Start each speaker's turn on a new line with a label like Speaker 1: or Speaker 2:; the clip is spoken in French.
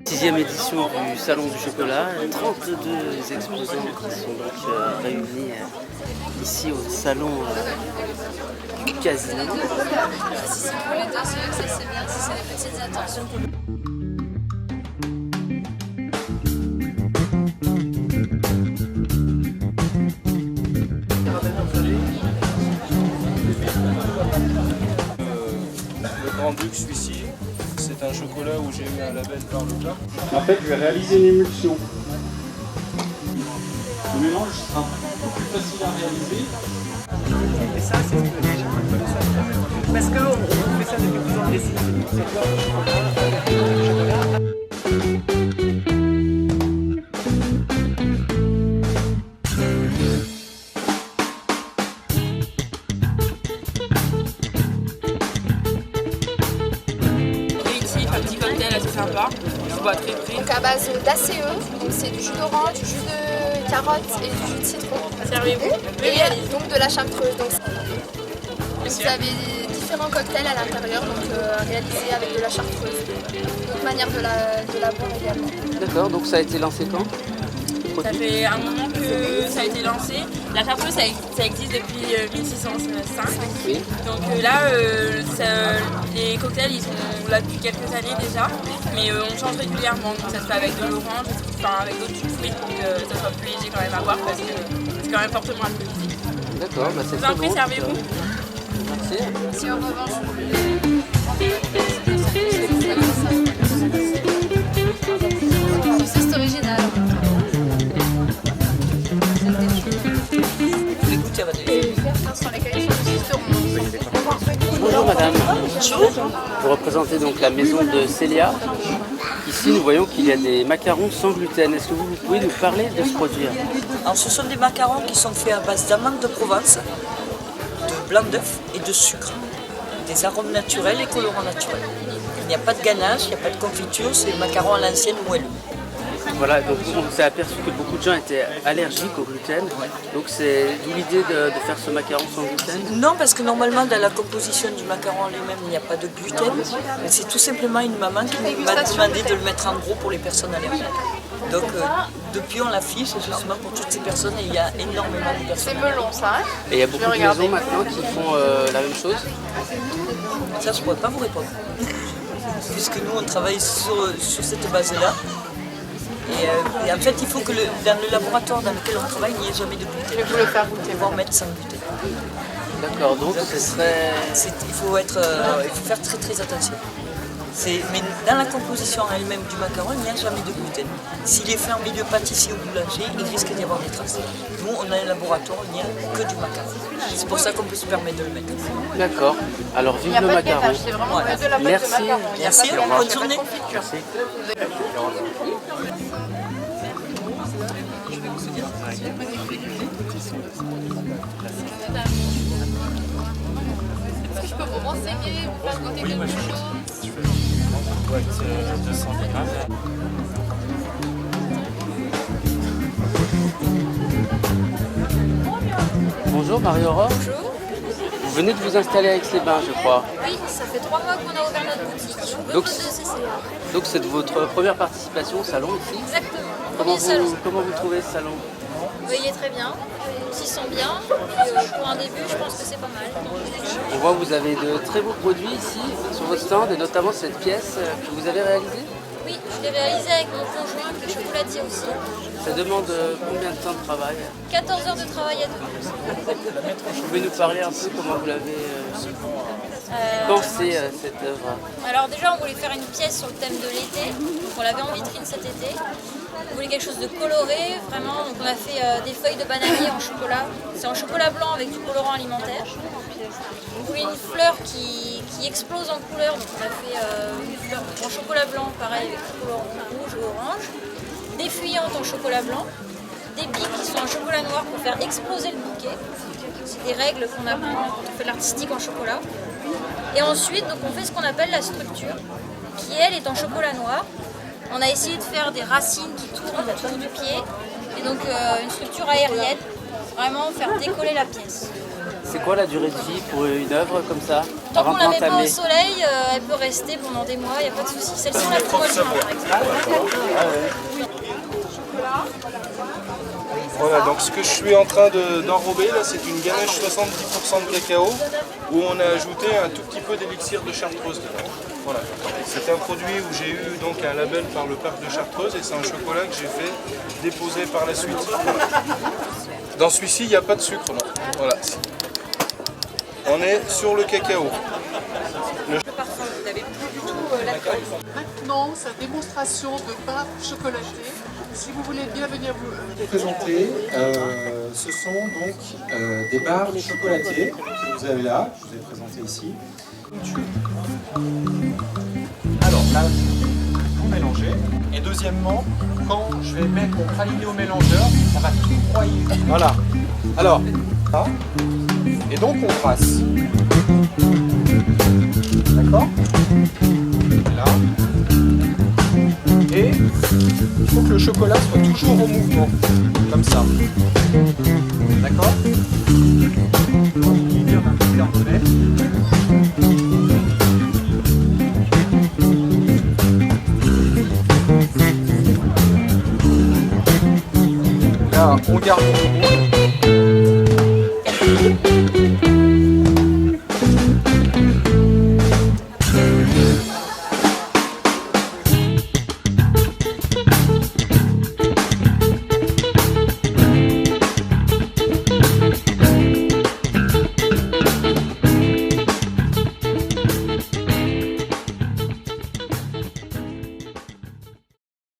Speaker 1: Sixième édition du Salon du Chocolat, 32 exposants qui sont donc réunis ici au Salon du Casino.
Speaker 2: Si c'est pour les 2 œufs, ça c'est bien, si c'est les petites attentions.
Speaker 3: Le Grand Duc, celui-ci, c'est un chocolat où j'ai eu un label par le plat.
Speaker 4: En fait, je vais réaliser une émulsion. Le mélange sera beaucoup plus facile à réaliser.
Speaker 5: Et ça, c'est ce que les gens veulent. Parce qu'on fait ça depuis plusieurs décennies. C'est quoi le chocolat?
Speaker 6: Un petit cocktail assez sympa, je bois très près.
Speaker 2: Donc à base d'ACE, donc c'est du jus d'orange, du jus de carotte et du jus de citron.
Speaker 6: Servez-vous.
Speaker 2: Et donc de la chartreuse. Donc vous avez différents cocktails à l'intérieur, donc réalisés avec de la chartreuse. D'autres manières de la boire également.
Speaker 1: D'accord, donc ça a été lancé quand?
Speaker 6: Ça fait un moment que ça a été lancé. La chartreuse, ça existe depuis 1605.
Speaker 1: Oui.
Speaker 6: Donc là, les cocktails, ils sont là depuis quelques années déjà. Mais on change régulièrement. Donc ça se fait avec de l'orange, enfin avec d'autres jus de fruits pour que ça soit plus léger quand même à boire parce que c'est quand même fortement alcoolisé.
Speaker 1: D'accord, bah c'est
Speaker 6: Vous
Speaker 1: très
Speaker 6: en prie,
Speaker 1: bon.
Speaker 6: servez-vous.
Speaker 1: Merci.
Speaker 2: Si en revanche c'est original.
Speaker 1: Bonjour madame. Vous représentez donc la maison de Célia. Ici nous voyons qu'il y a des macarons sans gluten. Est-ce que vous pouvez nous parler de ce produit?
Speaker 7: Alors ce sont des macarons qui sont faits à base d'amandes de Provence, de blanc d'œuf et de sucre. Des arômes naturels et colorants naturels. Il n'y a pas de ganache, il n'y a pas de confiture, c'est des macarons à l'ancienne moelleux.
Speaker 1: Voilà, donc on s'est aperçu que beaucoup de gens étaient allergiques au gluten. Donc c'est d'où l'idée de faire ce macaron sans gluten.
Speaker 7: Non, parce que normalement dans la composition du macaron lui-même, il n'y a pas de gluten. Mais c'est tout simplement une maman qui m'a demandé de le mettre en gros pour les personnes allergiques. Donc depuis on l'affiche justement pour toutes ces personnes et il y a énormément de personnes.
Speaker 2: C'est melon ça, hein?
Speaker 1: Et il y a beaucoup de maisons maintenant qui font la même chose.
Speaker 7: Ça je ne pourrais pas vous répondre. Puisque nous on travaille sur cette base-là. Et en fait, il faut que dans le laboratoire dans lequel on travaille, il n'y ait jamais de gluten.
Speaker 2: Je vais vous le faire goûter.
Speaker 7: On va en mettre sans gluten.
Speaker 1: D'accord, donc ce serait...
Speaker 7: Il faut faire très très attention. Mais dans la composition elle-même du macaron, il n'y a jamais de gluten. S'il est fait en milieu pâtissier ou boulanger, il risque d'y avoir des traces. Nous, on a un laboratoire, il n'y a que du macaron. C'est pour ça qu'on peut se permettre de le mettre.
Speaker 1: D'accord. Alors vive le macaron.
Speaker 2: C'est vraiment
Speaker 7: Voilà.
Speaker 2: de la pâte
Speaker 1: Merci.
Speaker 2: de macaron.
Speaker 7: Merci,
Speaker 2: Il y a pas de
Speaker 7: bonne
Speaker 2: ganache,
Speaker 7: journée.
Speaker 2: il y a pas de confiture. Est-ce que je peux vous renseigner, vous faire goûter quelque chose?
Speaker 3: Boîte 200 grammes.
Speaker 1: Bonjour Marie-Aurore.
Speaker 2: Bonjour.
Speaker 1: Vous venez de vous installer à Aix-les-Bains, je crois.
Speaker 2: Oui, ça fait 3 mois qu'on a ouvert notre boutique.
Speaker 1: Donc,
Speaker 2: De CCA.
Speaker 1: Donc c'est votre première participation au salon ici.
Speaker 2: Exactement.
Speaker 1: Comment
Speaker 2: Premier salon.
Speaker 1: comment vous trouvez ce salon?
Speaker 2: Vous voyez très bien. On s'y sent bien. Et, pour un début, je pense que c'est pas mal.
Speaker 1: On voit que vous avez de très beaux produits ici sur votre stand et notamment cette pièce que vous avez réalisée.
Speaker 2: Oui, je l'ai réalisé avec mon conjoint, qui est chocolatier aussi.
Speaker 1: Ça demande combien de temps de travail?
Speaker 2: 14 heures de travail à deux.
Speaker 1: Vous pouvez nous parler un peu comment vous l'avez pensé cette œuvre?
Speaker 2: Alors déjà, on voulait faire une pièce sur le thème de l'été. Donc on l'avait en vitrine cet été. On voulait quelque chose de coloré, vraiment. Donc on a fait des feuilles de bananier en chocolat. C'est en chocolat blanc avec du colorant alimentaire. On voulait une fleur qui explose en couleur. Donc on a fait une fleur en chocolat blanc, pareil avec du colorant rouge ou orange. Des fuyantes en chocolat blanc. Des pics qui sont en chocolat noir pour faire exploser le bouquet. C'est des règles qu'on apprend quand on fait l'artistique en chocolat. Et ensuite, donc, on fait ce qu'on appelle la structure, qui elle est en chocolat noir. On a essayé de faire des racines qui tournent autour du pied, et donc une structure aérienne, vraiment faire décoller la pièce.
Speaker 1: C'est quoi la durée de vie pour une œuvre comme ça?
Speaker 2: Tant qu'on
Speaker 1: avant
Speaker 2: la met pas au
Speaker 1: d'entamer?
Speaker 2: soleil, elle peut rester pendant des mois, il n'y a pas de souci. Celle-ci, on la fait au mois de juin, par exemple.
Speaker 3: Voilà, donc ce que je suis en train d'enrober là, c'est une ganache 70% de cacao où on a ajouté un tout petit peu d'élixir de Chartreuse dedans. Voilà. C'est un produit où j'ai eu donc un label par le parc de Chartreuse et c'est un chocolat que j'ai fait déposer par la suite. Voilà. Dans celui-ci, il n'y a pas de sucre. Non. Voilà. On est sur le cacao.
Speaker 8: Maintenant, sa démonstration de pain chocolaté. Si vous voulez bien venir vous
Speaker 9: Présenter, ce sont donc des barres chocolatées que vous avez là, je vous ai présenté ici. Alors là, tout mélanger. Et deuxièmement, quand je vais mettre mon praliné au mélangeur, ça va tout broyer. Voilà. Alors, là. Et donc on passe. D'accord? Là. Et il faut que le chocolat soit toujours en mouvement, comme ça. D'accord?